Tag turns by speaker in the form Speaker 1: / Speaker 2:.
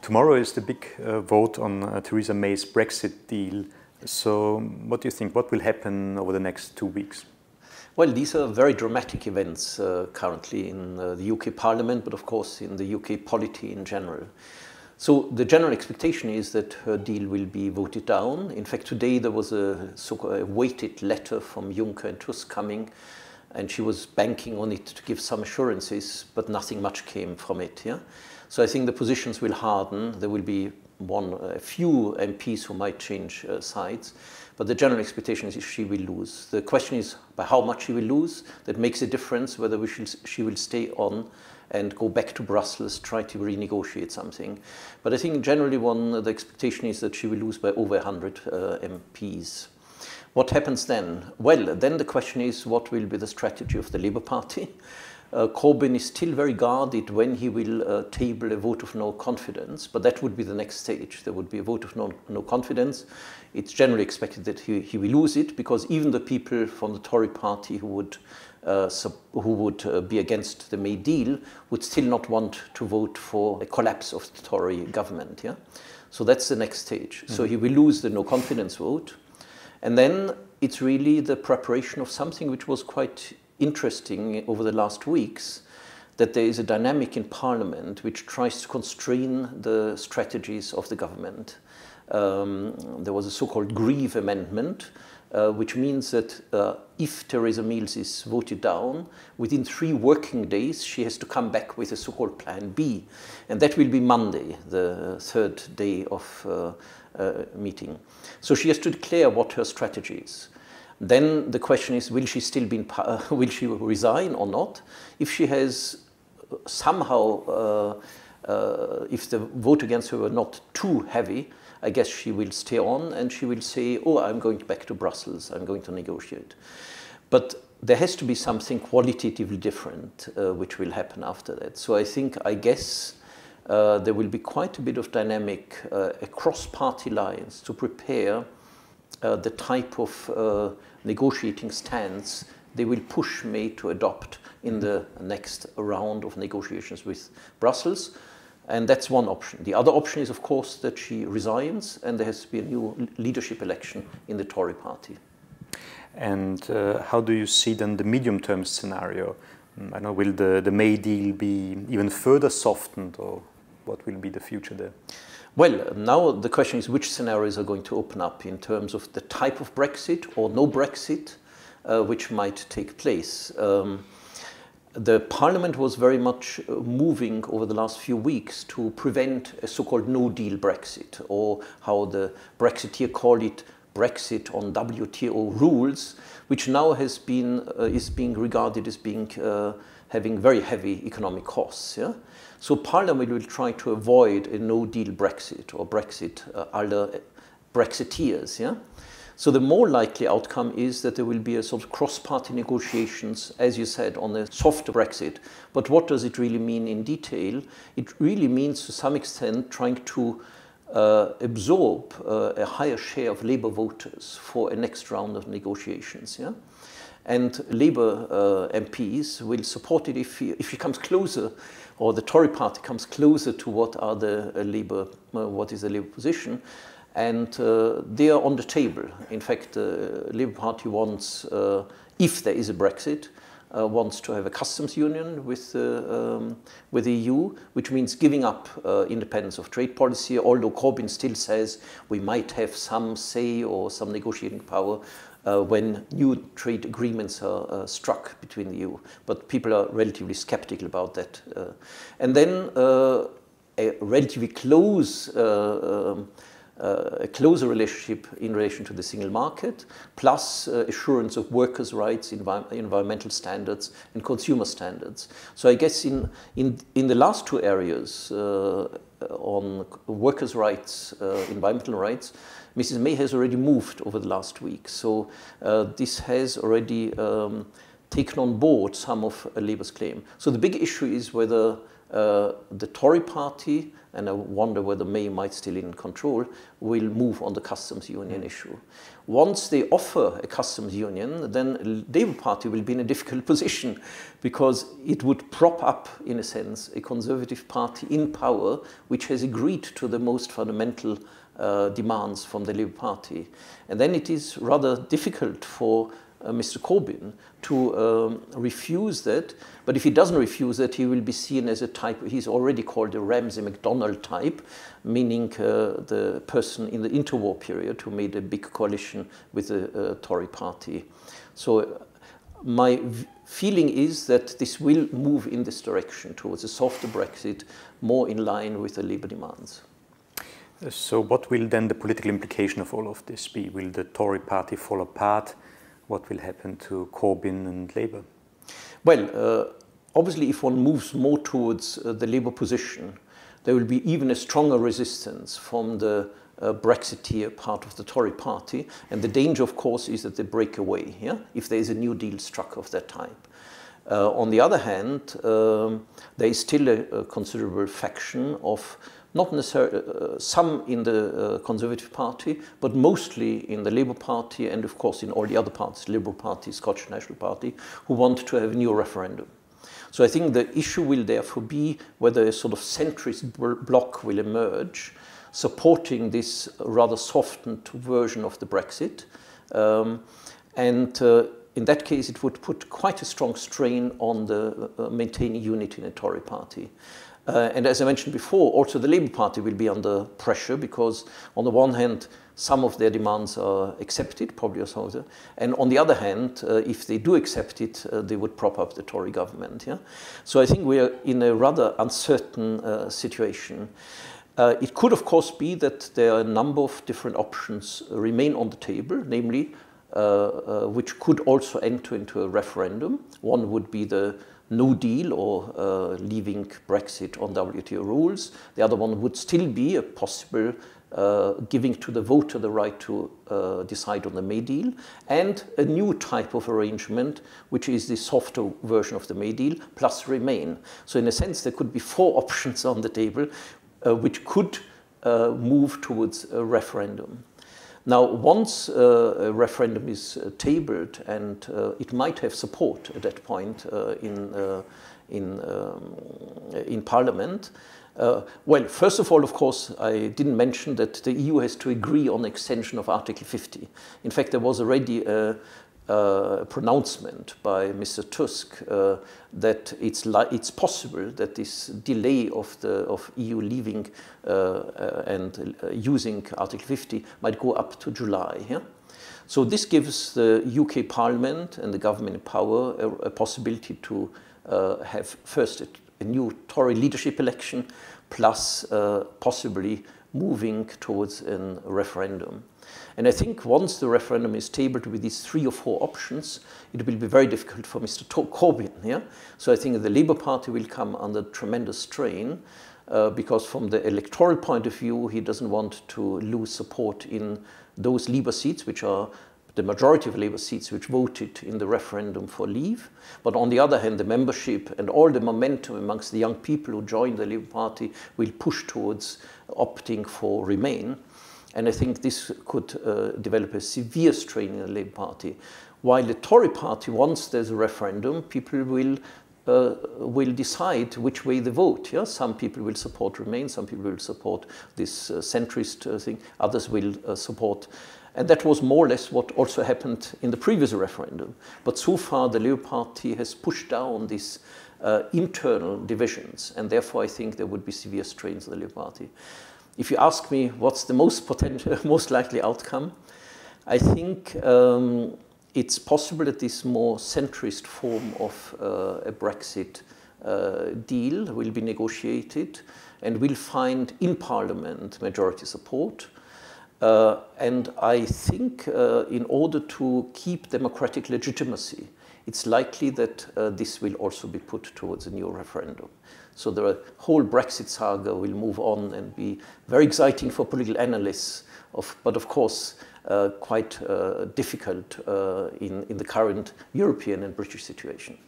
Speaker 1: Tomorrow is the big vote on Theresa May's Brexit deal. So what do you think? What will happen over the next 2 weeks?
Speaker 2: Well, these are very dramatic events currently in the UK Parliament, but of course in the UK polity in general. So the general expectation is that her deal will be voted down. In fact, today there was a so-called weighted letter from Juncker and Tusk coming, and she was banking on it to give some assurances, but nothing much came from it. Yeah? So I think the positions will harden. There will be a few MPs who might change sides, but the general expectation is she will lose. The question is by how much she will lose. That makes a difference whether she will stay on and go back to Brussels, try to renegotiate something. But I think generally the expectation is that she will lose by over 100 MPs. What happens then? Well, then the question is what will be the strategy of the Labour Party? Corbyn is still very guarded when he will table a vote of no confidence, but that would be the next stage. There would be a vote of no confidence. It's generally expected that he will lose it, because even the people from the Tory party who would be against the May deal would still not want to vote for a collapse of the Tory government. Yeah? So that's the next stage. So he will lose the no confidence vote. And then it's really the preparation of something which was quite interesting over the last weeks, that there is a dynamic in Parliament which tries to constrain the strategies of the government. There was a so-called Grieve amendment, which means that if Theresa May is voted down, within 3 working days she has to come back with a so-called Plan B. And that will be Monday, the 3rd day of meeting. So she has to declare what her strategy is. Then the question is, will she still be will she resign or not? If she has somehow, if the vote against her were not too heavy, I guess she will stay on and she will say, oh, I'm going back to Brussels, I'm going to negotiate. But there has to be something qualitatively different which will happen after that. So I guess there will be quite a bit of dynamic across party lines to prepare the type of negotiating stance they will push May to adopt in the next round of negotiations with Brussels. And that's one option. The other option is, of course, that she resigns and there has to be a new leadership election in the Tory party.
Speaker 1: And how do you see then the medium-term scenario? I know, will the May deal be even further softened, or what will be the future there?
Speaker 2: Well, now the question is which scenarios are going to open up in terms of the type of Brexit or no Brexit which might take place. The Parliament was very much moving over the last few weeks to prevent a so-called no-deal Brexit, or how the Brexiteers call it, Brexit on WTO rules, which now is being regarded as being having very heavy economic costs. Yeah? So Parliament will try to avoid a no-deal Brexit, or Brexit alle Brexiteers. Yeah? So the more likely outcome is that there will be a sort of cross-party negotiations, as you said, on a soft Brexit. But what does it really mean in detail? It really means, to some extent, trying to absorb a higher share of Labour voters for a next round of negotiations. Yeah? And Labour MPs will support it if he comes closer, or the Tory party comes closer to what is the Labour position. And they are on the table. In fact, the Labour Party wants, if there is a Brexit, wants to have a customs union with the EU, which means giving up independence of trade policy, although Corbyn still says we might have some say or some negotiating power when new trade agreements are struck between the EU. But people are relatively skeptical about that. And then a relatively a closer relationship in relation to the single market, plus assurance of workers' rights, environmental standards, and consumer standards. So I guess in the last 2 areas, on workers' rights, environmental rights, Mrs. May has already moved over the last week. So this has already taken on board some of Labour's claim. So the big issue is whether the Tory party, and I wonder whether May might still in control, will move on the customs union issue. Once they offer a customs union, then the Labour Party will be in a difficult position because it would prop up, in a sense, a Conservative party in power which has agreed to the most fundamental demands from the Labour Party. And then it is rather difficult for Mr. Corbyn to refuse that, but if he doesn't refuse that, he will be seen as a type, he's already called a Ramsay-MacDonald type, meaning the person in the interwar period who made a big coalition with the Tory party. So my feeling is that this will move in this direction towards a softer Brexit, more in line with the Labour demands.
Speaker 1: So what will then the political implication of all of this be? Will the Tory party fall apart? What will happen to Corbyn and Labour?
Speaker 2: Well, obviously if one moves more towards the Labour position, there will be even a stronger resistance from the Brexiteer part of the Tory party. And the danger, of course, is that they break away, yeah? If there is a new deal struck of that type. On the other hand, there is still a considerable faction of not necessarily some in the Conservative Party, but mostly in the Labour Party and of course in all the other parties, Liberal Party, Scottish National Party, who want to have a new referendum. So I think the issue will therefore be whether a sort of centrist bloc will emerge, supporting this rather softened version of the Brexit. In that case, it would put quite a strong strain on the maintaining unity in the Tory party. And as I mentioned before, also the Labour Party will be under pressure because on the one hand, some of their demands are accepted, probably some of them, and on the other hand, if they do accept it, they would prop up the Tory government. Yeah? So I think we are in a rather uncertain situation. It could, of course, be that there are a number of different options remain on the table, namely, which could also enter into a referendum. One would be the no deal or leaving Brexit on WTO rules. The other one would still be a possible giving to the voter the right to decide on the May deal, and a new type of arrangement, which is the softer version of the May deal, plus Remain. So in a sense, there could be 4 options on the table, which could move towards a referendum. Now, once a referendum is tabled, and it might have support at that point in Parliament, well, first of all, of course, I didn't mention that the EU has to agree on the extension of Article 50. In fact, there was already a pronouncement by Mr. Tusk that it's possible that this delay of EU leaving and using Article 50 might go up to July. Yeah? So this gives the UK Parliament and the government in power a possibility to have first a new Tory leadership election, plus possibly moving towards a referendum. And I think once the referendum is tabled with these 3 or 4 options, it will be very difficult for Mr. Corbyn. Yeah? So I think the Labour Party will come under tremendous strain because from the electoral point of view, he doesn't want to lose support in those Labour seats, which are the majority of Labour seats which voted in the referendum for leave. But on the other hand, the membership and all the momentum amongst the young people who joined the Labour Party will push towards opting for Remain. And I think this could develop a severe strain in the Labour Party. While the Tory party, once there's a referendum, people will decide which way they vote. Yeah? Some people will support Remain, some people will support this centrist thing, others will support. And that was more or less what also happened in the previous referendum. But so far, the Labour Party has pushed down these internal divisions, and therefore I think there would be severe strains on the Labour Party. If you ask me what's the most likely outcome, I think it's possible that this more centrist form of a Brexit deal will be negotiated and will find in Parliament majority support. And I think in order to keep democratic legitimacy, it's likely that this will also be put towards a new referendum. So the whole Brexit saga will move on and be very exciting for political analysts, but of course quite difficult in the current European and British situation.